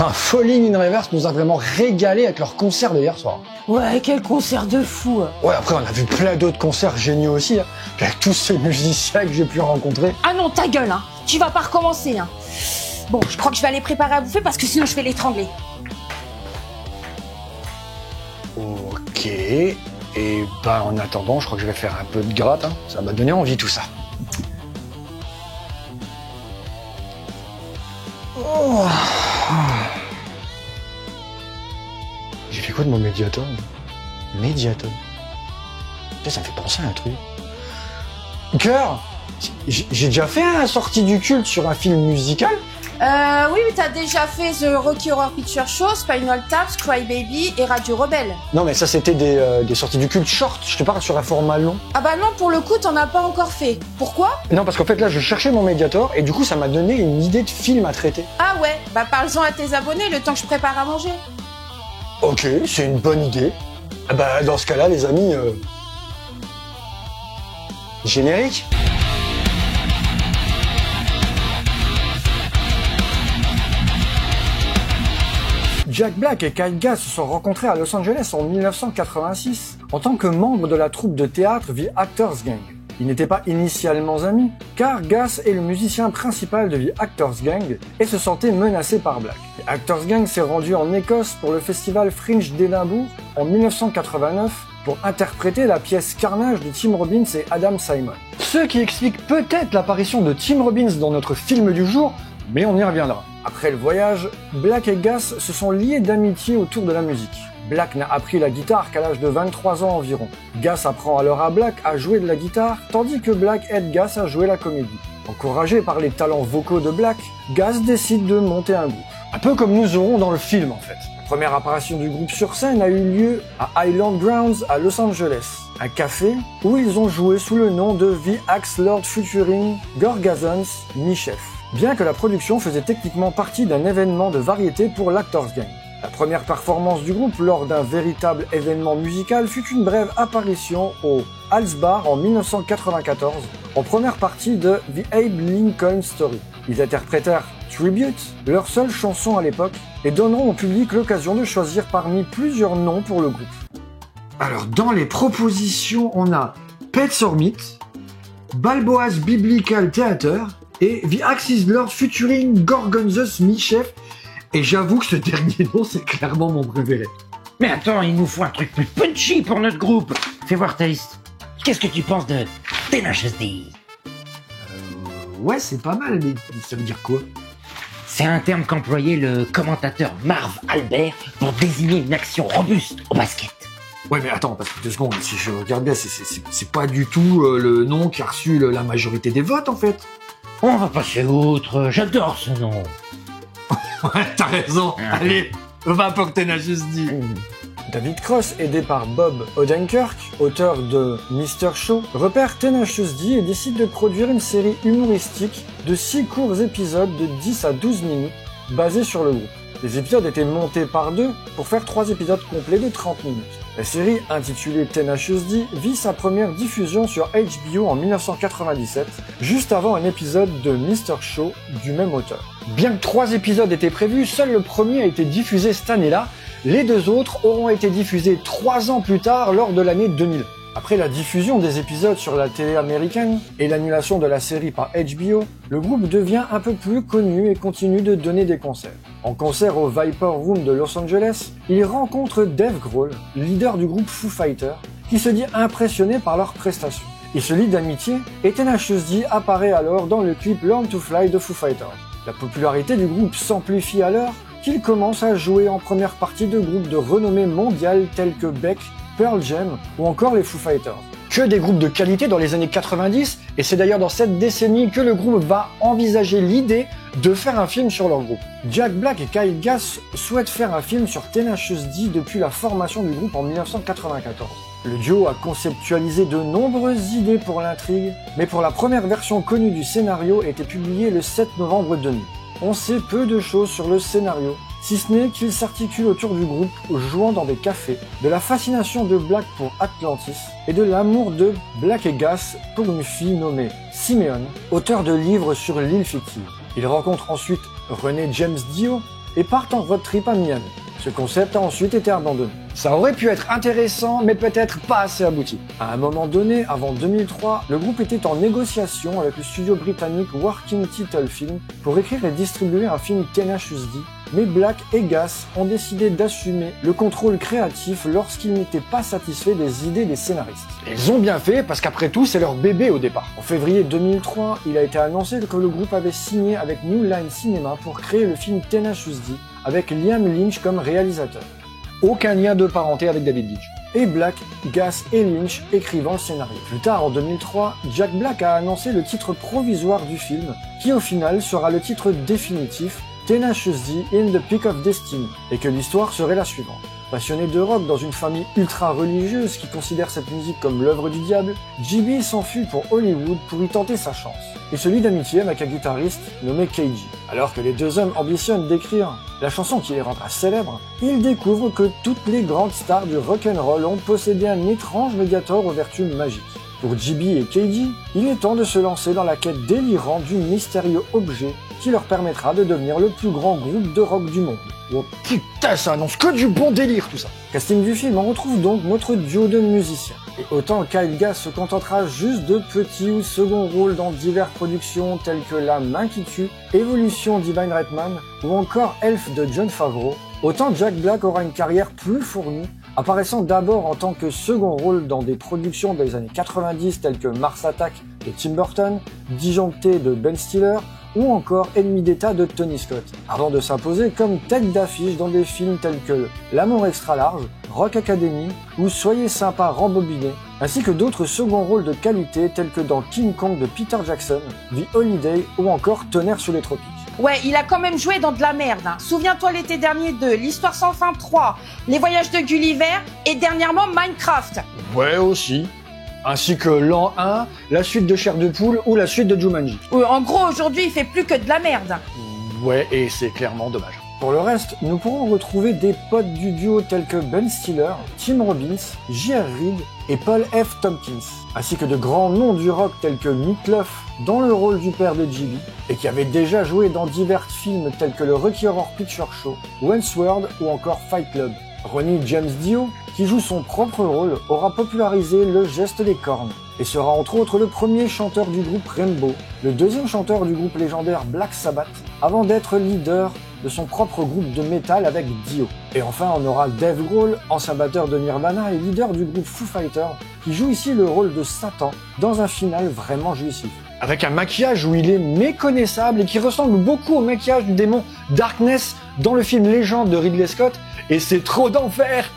Enfin, Falling in Reverse nous a vraiment régalé avec leur concert de hier soir. Ouais, quel concert de fou. Ouais, après on a vu plein d'autres concerts géniaux aussi, hein. Puis avec tous ces musiciens que j'ai pu rencontrer. Ah non, ta gueule, hein. Tu vas pas recommencer, hein. Bon, je crois que je vais aller préparer à bouffer parce que sinon je vais l'étrangler. Ok, et bah en attendant, je crois que je vais faire un peu de gratte, hein. Ça m'a donné envie tout ça. Oh. J'ai fait quoi de mon Mediator? Mediator. Ça me fait penser à un truc. Cœur, j'ai déjà fait un sortie du culte sur un film musical. Oui, mais t'as déjà fait The Rocky Horror Picture Show, Spinal Tap, Cry Baby et Radio Rebelle. Non, mais ça c'était des sorties du culte short. Je te parle sur un format long. Ah bah non, pour le coup, t'en as pas encore fait. Pourquoi? Non, parce qu'en fait là, je cherchais mon Mediator et du coup, ça m'a donné une idée de film à traiter. Ah ouais, bah parle-en à tes abonnés le temps que je prépare à manger. Ok, c'est une bonne idée. Ah bah dans ce cas-là, les amis, générique. Jack Black et Kyle Gass se sont rencontrés à Los Angeles en 1986 en tant que membres de la troupe de théâtre The Actors Gang. Ils n'étaient pas initialement amis, car Gass est le musicien principal de The Actors Gang et se sentait menacé par Black. The Actors Gang s'est rendu en Écosse pour le festival Fringe d'Édimbourg en 1989 pour interpréter la pièce Carnage de Tim Robbins et Adam Simon. Ce qui explique peut-être l'apparition de Tim Robbins dans notre film du jour, mais on y reviendra. Après le voyage, Black et Gass se sont liés d'amitié autour de la musique. Black n'a appris la guitare qu'à l'âge de 23 ans environ. Gass apprend alors à Black à jouer de la guitare, tandis que Black aide Gass à jouer la comédie. Encouragé par les talents vocaux de Black, Gass décide de monter un groupe. Un peu comme nous aurons dans le film en fait. La première apparition du groupe sur scène a eu lieu à Highland Grounds à Los Angeles, un café où ils ont joué sous le nom de The Axe Lord featuring Gorgazons Michef. Bien que la production faisait techniquement partie d'un événement de variété pour l'Actors Gang. La première performance du groupe lors d'un véritable événement musical fut une brève apparition au Hals Bar en 1994, en première partie de The Abe Lincoln Story. Ils interprétèrent Tribute, leur seule chanson à l'époque, et donneront au public l'occasion de choisir parmi plusieurs noms pour le groupe. Alors dans les propositions, on a Pet or Meat, Balboa's Biblical Theater, et The Axis Lord featuring Gorgonzola Michef, et j'avoue que ce dernier nom c'est clairement mon préféré. Mais attends, il nous faut un truc plus punchy pour notre groupe. Fais voir ta liste. Qu'est-ce que tu penses de Tenacious D? Ouais, c'est pas mal, mais ça veut dire quoi? C'est un terme qu'employait le commentateur Marv Albert pour désigner une action robuste au basket. Ouais, mais attends, parce que 2 secondes, si je regarde bien, c'est pas du tout le nom qui a reçu la majorité des votes en fait. On va passer outre, j'adore ce nom. Ouais, t'as raison. Allez, va pour Tenacious D. David Cross, aidé par Bob Odenkirk, auteur de Mr. Show, repère Tenacious D et décide de produire une série humoristique de 6 courts épisodes de 10 à 12 minutes basés sur le groupe. Les épisodes étaient montés par 2 pour faire 3 épisodes complets de 30 minutes. La série, intitulée Tenacious D, vit sa première diffusion sur HBO en 1997, juste avant un épisode de Mr. Show du même auteur. Bien que 3 épisodes étaient prévus, seul le premier a été diffusé cette année-là. Les 2 autres auront été diffusés 3 ans plus tard, lors de l'année 2000. Après la diffusion des épisodes sur la télé américaine et l'annulation de la série par HBO, le groupe devient un peu plus connu et continue de donner des concerts. En concert au Viper Room de Los Angeles, il rencontre Dave Grohl, leader du groupe Foo Fighters, qui se dit impressionné par leurs prestations. Il se lie d'amitié et Tenacious D apparaît alors dans le clip Learn to Fly de Foo Fighters. La popularité du groupe s'amplifie alors qu'il commence à jouer en première partie de groupes de renommée mondiale tels que Beck, Pearl Jam ou encore les Foo Fighters. Que des groupes de qualité dans les années 90, et c'est d'ailleurs dans cette décennie que le groupe va envisager l'idée de faire un film sur leur groupe. Jack Black et Kyle Gass souhaitent faire un film sur Tenacious D depuis la formation du groupe en 1994. Le duo a conceptualisé de nombreuses idées pour l'intrigue, mais pour la première version connue du scénario était publiée le 7 novembre 2000. On sait peu de choses sur le scénario, si ce n'est qu'il s'articule autour du groupe jouant dans des cafés, de la fascination de Black pour Atlantis et de l'amour de Black et Gass pour une fille nommée Simeon, auteur de livres sur l'île fictive. Il rencontre ensuite René James Dio, et partent en road trip à Miami. Ce concept a ensuite été abandonné. Ça aurait pu être intéressant, mais peut-être pas assez abouti. À un moment donné, avant 2003, le groupe était en négociation avec le studio britannique Working Title Film pour écrire et distribuer un film Tenacious D, mais Black et Gass ont décidé d'assumer le contrôle créatif lorsqu'ils n'étaient pas satisfaits des idées des scénaristes. Ils ont bien fait, parce qu'après tout, c'est leur bébé au départ. En février 2003, il a été annoncé que le groupe avait signé avec New Line Cinema pour créer le film Tenacious D, avec Liam Lynch comme réalisateur. Aucun lien de parenté avec David Leitch. Et Black, Gass et Lynch écrivant le scénario. Plus tard, en 2003, Jack Black a annoncé le titre provisoire du film, qui au final sera le titre définitif, Tenacious D in the Peak of Destiny, et que l'histoire serait la suivante. Passionné de rock dans une famille ultra religieuse qui considère cette musique comme l'œuvre du diable, JB s'enfuit pour Hollywood pour y tenter sa chance, et se lie d'amitié avec un guitariste nommé KG. Alors que les deux hommes ambitionnent d'écrire la chanson qui les rendra célèbres, ils découvrent que toutes les grandes stars du rock'n'roll ont possédé un étrange médiator aux vertus magiques. Pour JB et KG, il est temps de se lancer dans la quête délirante du mystérieux objet qui leur permettra de devenir le plus grand groupe de rock du monde. Oh putain, ça annonce que du bon délire tout ça. Casting du film, on retrouve donc notre duo de musiciens. Et autant Kyle Gass se contentera juste de petits ou seconds rôles dans diverses productions telles que La Main qui tue, Évolution d'Ivan Reitman ou encore Elf de Jon Favreau, autant Jack Black aura une carrière plus fournie, apparaissant d'abord en tant que second rôle dans des productions des années 90 telles que Mars Attack de Tim Burton, Disjoncté de Ben Stiller, ou encore Ennemi d'État de Tony Scott, avant de s'imposer comme tête d'affiche dans des films tels que L'amour extra large, Rock Academy ou Soyez sympa rembobiné, ainsi que d'autres seconds rôles de qualité tels que dans King Kong de Peter Jackson, The Holiday ou encore Tonnerre sous les tropiques. Ouais, il a quand même joué dans de la merde. Hein. Souviens-toi l'été dernier de L'Histoire sans fin 3, Les Voyages de Gulliver et dernièrement Minecraft. Ouais aussi. Ainsi que l'an 1, la suite de Chair de Poule ou la suite de Jumanji. En gros, aujourd'hui, il fait plus que de la merde. Ouais, et c'est clairement dommage. Pour le reste, nous pourrons retrouver des potes du duo tels que Ben Stiller, Tim Robbins, J.R. Reid et Paul F. Tompkins, ainsi que de grands noms du rock tels que Meat Loaf dans le rôle du père de J.B. et qui avait déjà joué dans divers films tels que le Rocky Horror Picture Show, Wentworth ou encore Fight Club. Ronnie James Dio, qui joue son propre rôle, aura popularisé le geste des cornes et sera entre autres le premier chanteur du groupe Rainbow, le deuxième chanteur du groupe légendaire Black Sabbath, avant d'être leader de son propre groupe de métal avec Dio. Et enfin, on aura Dave Grohl, ancien batteur de Nirvana et leader du groupe Foo Fighters, qui joue ici le rôle de Satan dans un final vraiment jouissif. Avec un maquillage où il est méconnaissable et qui ressemble beaucoup au maquillage du démon Darkness dans le film Légende de Ridley Scott, et c'est trop d'enfer!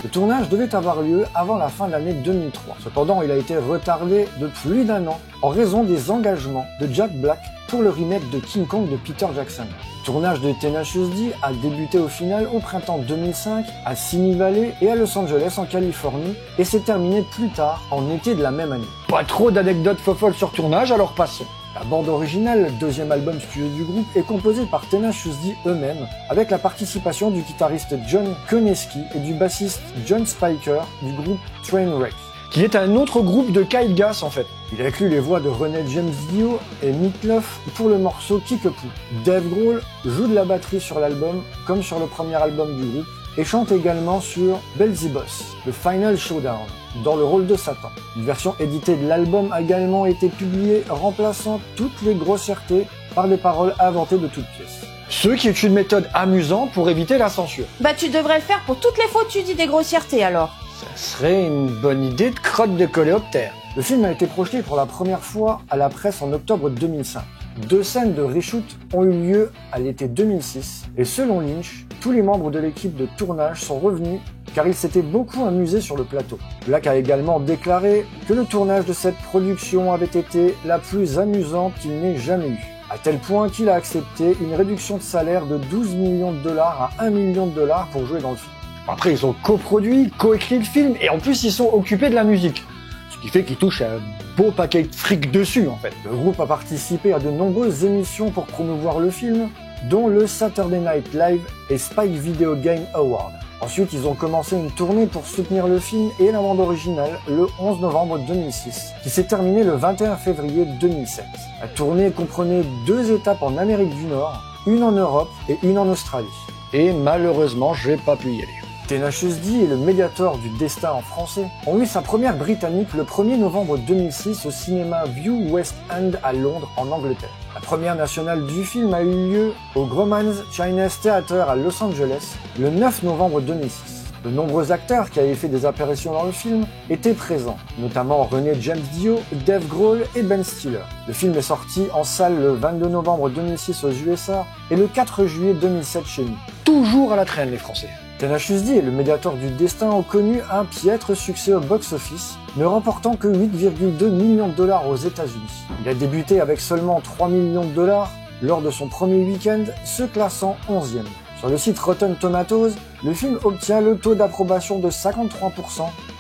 Le tournage devait avoir lieu avant la fin de l'année 2003. Cependant, il a été retardé de plus d'1 an en raison des engagements de Jack Black pour le remake de King Kong de Peter Jackson. Le tournage de Tenacious D a débuté au final au printemps 2005 à Simi Valley et à Los Angeles en Californie et s'est terminé plus tard en été de la même année. Pas trop d'anecdotes folles sur tournage, alors passons. La bande originale, deuxième album studio du groupe, est composée par Tenacious D eux-mêmes, avec la participation du guitariste John Koneski et du bassiste John Spiker du groupe Trainwreck, qui est un autre groupe de Kyle Gass en fait. Il inclut les voix de Ronnie James Dio et Meat Loaf pour le morceau Kickapoo. Dave Grohl joue de la batterie sur l'album, comme sur le premier album du groupe, et chante également sur Beelzebos, The Final Showdown, dans le rôle de Satan. Une version éditée de l'album a également été publiée, remplaçant toutes les grossièretés par des paroles inventées de toutes pièces. Ce qui est une méthode amusante pour éviter la censure. Bah tu devrais le faire pour toutes les fois où tu dis des grossièretés alors. Ça serait une bonne idée de crotte de coléoptère. Le film a été projeté pour la première fois à la presse en octobre 2005. 2 scènes de reshoot ont eu lieu à l'été 2006 et selon Lynch, tous les membres de l'équipe de tournage sont revenus car ils s'étaient beaucoup amusés sur le plateau. Black a également déclaré que le tournage de cette production avait été la plus amusante qu'il n'ait jamais eue, à tel point qu'il a accepté une réduction de salaire de 12 millions de dollars à 1 million de dollars pour jouer dans le film. Après, ils ont coproduit, coécrit le film et en plus ils sont occupés de la musique. Ce qui fait qu'ils touchent un beau paquet de fric dessus en fait. Le groupe a participé à de nombreuses émissions pour promouvoir le film, dont le Saturday Night Live et Spike Video Game Award. Ensuite, ils ont commencé une tournée pour soutenir le film et la bande originale le 11 novembre 2006, qui s'est terminée le 21 février 2007. La tournée comprenait 2 étapes en Amérique du Nord, une en Europe et une en Australie. Et malheureusement, j'ai pas pu y aller. Tenacious D et le Mediator du Destin en français ont eu sa première britannique le 1er novembre 2006 au cinéma View West End à Londres, en Angleterre. La première nationale du film a eu lieu au Grauman's Chinese Theatre à Los Angeles le 9 novembre 2006. De nombreux acteurs qui avaient fait des apparitions dans le film étaient présents, notamment René James Dio, Dave Grohl et Ben Stiller. Le film est sorti en salle le 22 novembre 2006 aux USA et le 4 juillet 2007 chez nous. Toujours à la traîne les Français. Tenacious D et le Mediator du Destin ont connu un piètre succès au box-office, ne remportant que 8,2 millions de dollars aux États-Unis. Il a débuté avec seulement 3 millions de dollars lors de son premier week-end, se classant 11e. Sur le site Rotten Tomatoes, le film obtient le taux d'approbation de 53%,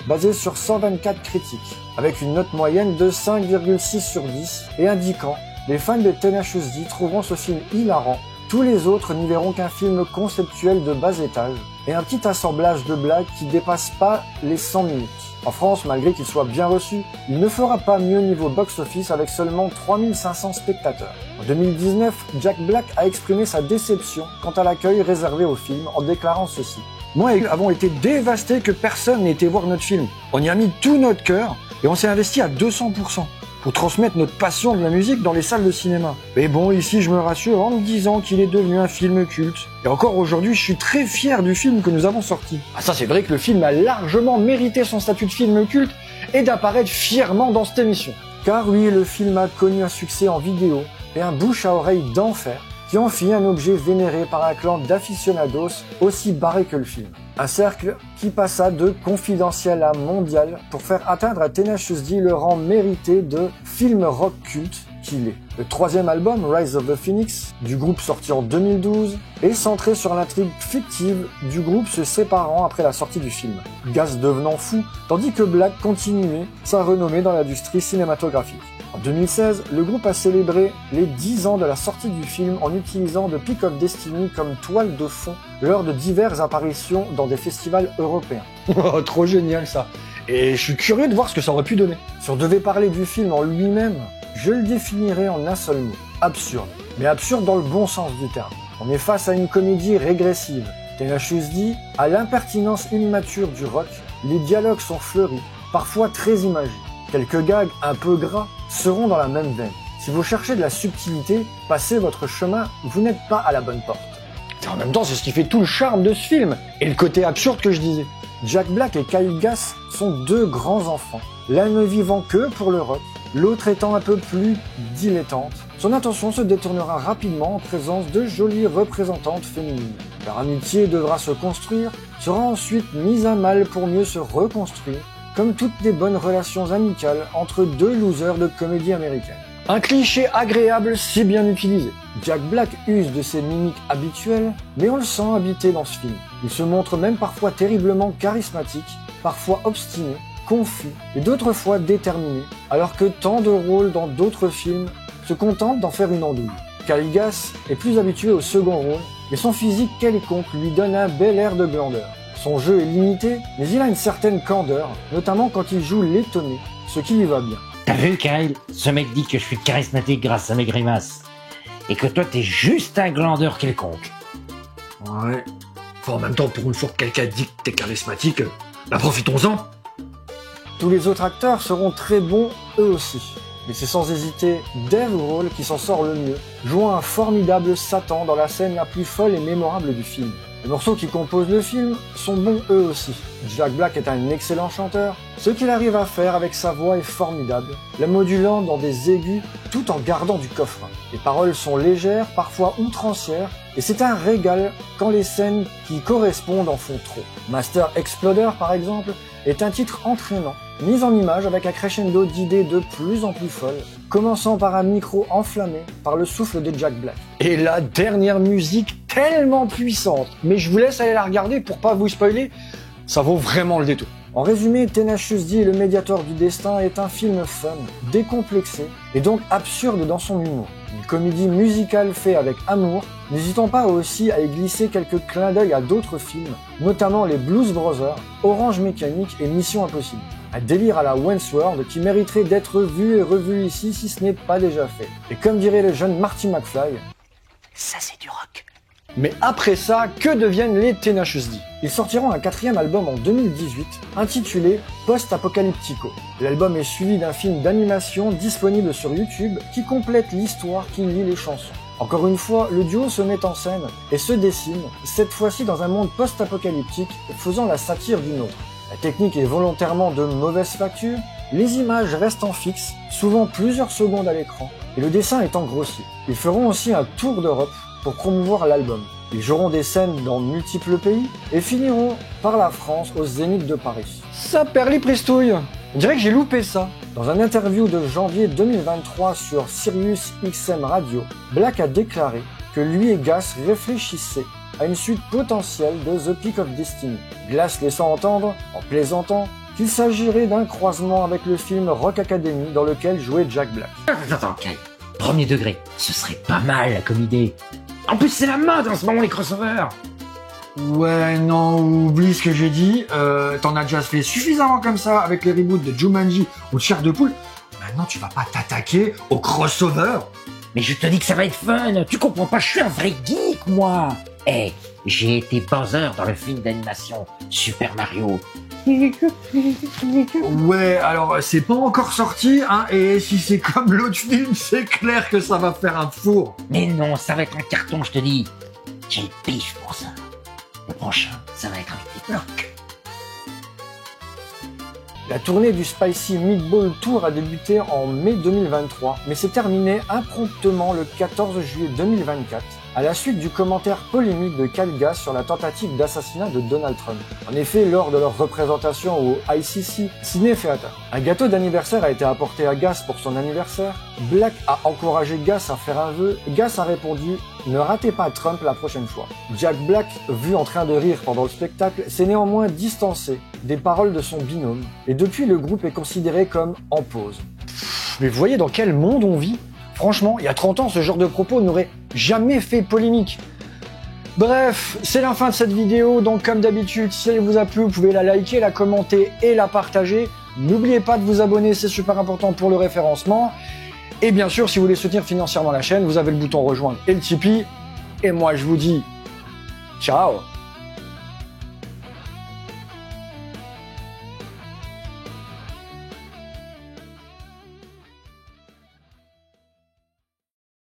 basé sur 124 critiques, avec une note moyenne de 5,6 sur 10 et indiquant « Les fans de Tenacious D trouveront ce film hilarant, tous les autres n'y verront qu'un film conceptuel de bas étage et un petit assemblage de blagues qui dépasse pas les 100 minutes. » En France, malgré qu'il soit bien reçu, il ne fera pas mieux niveau box-office avec seulement 3500 spectateurs. En 2019, Jack Black a exprimé sa déception quant à l'accueil réservé au film en déclarant ceci. « Moi et lui avons été dévastés que personne n'ait été voir notre film. On y a mis tout notre cœur et on s'est investi à 200%. Pour transmettre notre passion de la musique dans les salles de cinéma. Mais bon, ici je me rassure en me disant qu'il est devenu un film culte. Et encore aujourd'hui, je suis très fier du film que nous avons sorti. Ah ça c'est vrai que le film a largement mérité son statut de film culte et d'apparaître fièrement dans cette émission. Car oui, le film a connu un succès en vidéo et un bouche à oreille d'enfer qui en fit un objet vénéré par un clan d'aficionados aussi barré que le film. Un cercle qui passa de confidentiel à mondial pour faire atteindre à Tenacious D le rang mérité de film rock culte qu'il est. Le troisième album, Rise of the Phoenix, du groupe sorti en 2012, est centré sur l'intrigue fictive du groupe se séparant après la sortie du film, Gas devenant fou, tandis que Black continuait sa renommée dans l'industrie cinématographique. En 2016, le groupe a célébré les 10 ans de la sortie du film en utilisant The Peak of Destiny comme toile de fond lors de diverses apparitions dans des festivals européens. Oh, trop génial ça! Et je suis curieux de voir ce que ça aurait pu donner. Si on devait parler du film en lui-même, je le définirais en un seul mot. Absurde. Mais absurde dans le bon sens du terme. On est face à une comédie régressive. Tenacious D a l'impertinence immature du rock, les dialogues sont fleuris, parfois très imagés. Quelques gags un peu gras seront dans la même veine. Si vous cherchez de la subtilité, passez votre chemin, vous n'êtes pas à la bonne porte. Et en même temps, c'est ce qui fait tout le charme de ce film, et le côté absurde que je disais. Jack Black et Kyle Gass sont deux grands enfants, l'un ne vivant que pour le rock, l'autre étant un peu plus dilettante. Son attention se détournera rapidement en présence de jolies représentantes féminines. Leur amitié devra se construire, sera ensuite mise à mal pour mieux se reconstruire, comme toutes les bonnes relations amicales entre deux losers de comédie américaine. Un cliché agréable si bien utilisé. Jack Black use de ses mimiques habituelles, mais on le sent habité dans ce film. Il se montre même parfois terriblement charismatique, parfois obstiné, confus et d'autres fois déterminé, alors que tant de rôles dans d'autres films se contentent d'en faire une andouille. Kyle Gass est plus habitué au second rôle, et son physique quelconque lui donne un bel air de glandeur. Son jeu est limité, mais il a une certaine candeur, notamment quand il joue l'étonné, ce qui lui va bien. T'as vu, Kyle? Ce mec dit que je suis charismatique grâce à mes grimaces. Et que toi, t'es juste un glandeur quelconque. Ouais. Enfin, en même temps, pour une fois que quelqu'un dit que t'es charismatique, bah profitons-en. Tous les autres acteurs seront très bons, eux aussi. Mais c'est sans hésiter Dave Grohl qui s'en sort le mieux, jouant un formidable Satan dans la scène la plus folle et mémorable du film. Les morceaux qui composent le film sont bons eux aussi. Jack Black est un excellent chanteur. Ce qu'il arrive à faire avec sa voix est formidable, la modulant dans des aigus tout en gardant du coffre. Les paroles sont légères, parfois outrancières, et c'est un régal quand les scènes qui correspondent en font trop. Master Exploder par exemple est un titre entraînant, mis en image avec un crescendo d'idées de plus en plus folles, commençant par un micro enflammé par le souffle de Jack Black. Et la dernière musique tellement puissante, mais je vous laisse aller la regarder pour pas vous spoiler, ça vaut vraiment le détour. En résumé, Tenacious D et le Mediator du Destin est un film fun, décomplexé et donc absurde dans son humour. Une comédie musicale faite avec amour, n'hésitant pas aussi à y glisser quelques clins d'œil à d'autres films, notamment les Blues Brothers, Orange Mécanique et Mission Impossible. Un délire à la Wentworth qui mériterait d'être vu et revu ici si ce n'est pas déjà fait. Et comme dirait le jeune Marty McFly, Ça c'est du rock. Mais après ça, que deviennent les Tenacious D? Ils sortiront un 4e album en 2018, intitulé Post-Apocalyptico. L'album est suivi d'un film d'animation disponible sur YouTube qui complète l'histoire qui lie les chansons. Encore une fois, le duo se met en scène et se dessine, cette fois-ci dans un monde post-apocalyptique, faisant la satire du nôtre. La technique est volontairement de mauvaise facture, les images restent en fixe, souvent plusieurs secondes à l'écran, et le dessin est en grossier. Ils feront aussi un tour d'Europe pour promouvoir l'album. Ils joueront des scènes dans multiples pays et finiront par la France au Zénith de Paris. Ça perd les pristouilles. On dirait que j'ai loupé ça. Dans un interview de janvier 2023 sur Sirius XM Radio, Black a déclaré que lui et Gas réfléchissaient à une suite potentielle de The Peak of Destiny. Glass laissant entendre, en plaisantant, qu'il s'agirait d'un croisement avec le film Rock Academy dans lequel jouait Jack Black. Attends, ok. Premier degré, ce serait pas mal comme idée. En plus, c'est la mode en ce moment, les crossovers. Ouais, non, oublie ce que j'ai dit. T'en as déjà fait suffisamment comme ça avec les reboots de Jumanji ou de Chair de Poule. Maintenant, tu vas pas t'attaquer au crossover. Mais je te dis que ça va être fun. Tu comprends pas, je suis un vrai geek, moi. Eh, j'ai été Bowser dans le film d'animation Super Mario. Ouais, alors c'est pas encore sorti, hein, et si c'est comme l'autre film, c'est clair que ça va faire un four. Mais non, ça va être un carton, je te dis. J'ai le pif pour ça. Le prochain, ça va être avec des blocs. La tournée du Spicy Meatball Tour a débuté en mai 2023, mais s'est terminée impromptement le 14 juillet 2024, à la suite du commentaire polémique de Kyle Gass sur la tentative d'assassinat de Donald Trump. En effet, lors de leur représentation au ICC Sydney Theatre, un gâteau d'anniversaire a été apporté à Gass pour son anniversaire. Black a encouragé Gass à faire un vœu. Gass a répondu « Ne ratez pas Trump la prochaine fois ». Jack Black, vu en train de rire pendant le spectacle, s'est néanmoins distancé des paroles de son binôme, et depuis le groupe est considéré comme en pause. Mais vous voyez dans quel monde on vit? Franchement, il y a 30 ans, ce genre de propos n'aurait jamais fait polémique. Bref, c'est la fin de cette vidéo, donc comme d'habitude, si elle vous a plu, vous pouvez la liker, la commenter et la partager. N'oubliez pas de vous abonner, c'est super important pour le référencement. Et bien sûr, si vous voulez soutenir financièrement la chaîne, vous avez le bouton rejoindre et le Tipeee. Et moi, je vous dis ciao!